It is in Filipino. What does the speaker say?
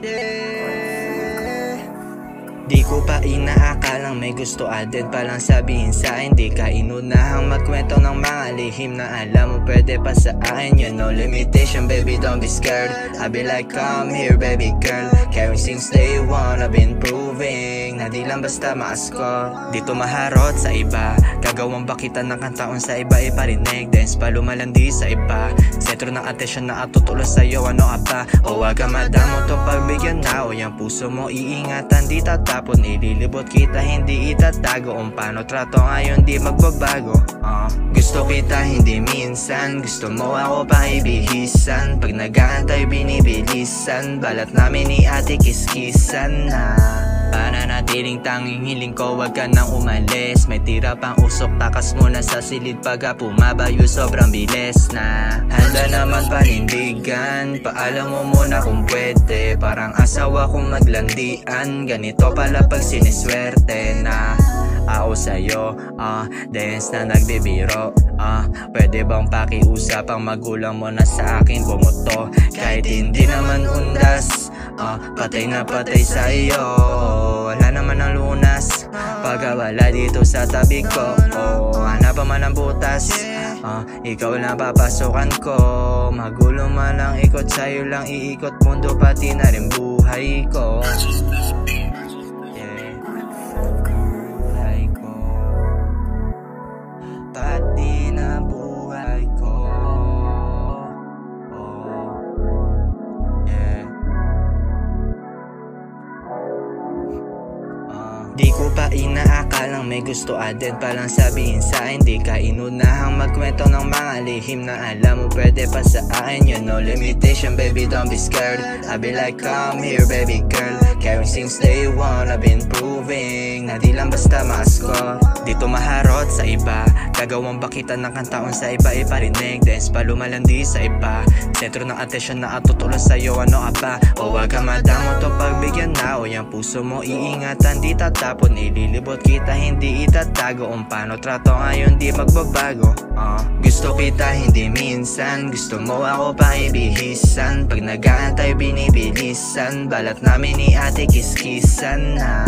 Di ko pa inaakalang may gusto added palang sabihin sa akin. Di ka inunahang magkwento ng mga lihim na alam mo pwede pa sa akin. You know limitation, baby, don't be scared. I be like, come here, baby girl. Caring since day one, I've been proving na di lang basta maas ko. Dito maharot sa iba, gagawang bakitan ng kantaon sa iba iparinig. Dance pa lumalandi sa iba, sentro ng atensyon na atutulos sa'yo. Ano ka pa? O wag ka madamo to pagbigyan na. O yung puso mo iingatan, di tatapon. Ililibot kita, hindi itatago. Kung paano trato ngayon, di magbabago. Gusto kita hindi minsan, gusto mo ako pa ibihisan. Pag nag-aantay binibilisan, balat namin ni ate kiskisan na. Pananatiling tanging hiling ko, wag ka nang umalis. May tira pang usok, takas mo na sa silid. Pagka pumabayo sobrang bilis na. Handa naman panindigan, paalam mo muna kung pwede. Parang asawa kong maglandian, ganito pala pag siniswerte na. Ako sa'yo, dance na nagbibiro. Pwede bang pakiusap ang magulang mo na sa akin bumoto? Kahit hindi naman undas, patay na patay sa'yo. Wala naman ang lunas pagka wala dito sa tabi ko. Hanap pa man ang butas, ikaw lang papasukan ko. Magulo man ang ikot, sa'yo lang iikot mundo, pati na rin buhay ko. Pati na buhay ko. Di ko pa inaakalang may gusto added palang sabihin sa akin. Di ka inunahang magkwento ng mga lihim na alam mo pwede pa sa akin. You know limitation, baby, don't be scared. I be like, come here, baby girl. Caring since day one, I've been proving na di lang basta maas ko. Dito maharot sa iba, gagawang bakitan ng kantaon sa iba iparinig. Dance pa lumalandi sa iba, sentro ng atensyon na atutulos sa'yo. Ano ka pa? O wag ka madamo to pagbigyan na. O yung puso mo iingatan, di tatapon. Ililibot kita, hindi itatago. Kung paano trato ngayon, di magbabago. Gusto kita hindi minsan, gusto mo ako pa ibihisan. Pag nag-aantay binibilisan, balat namin ni ate kiskisan na.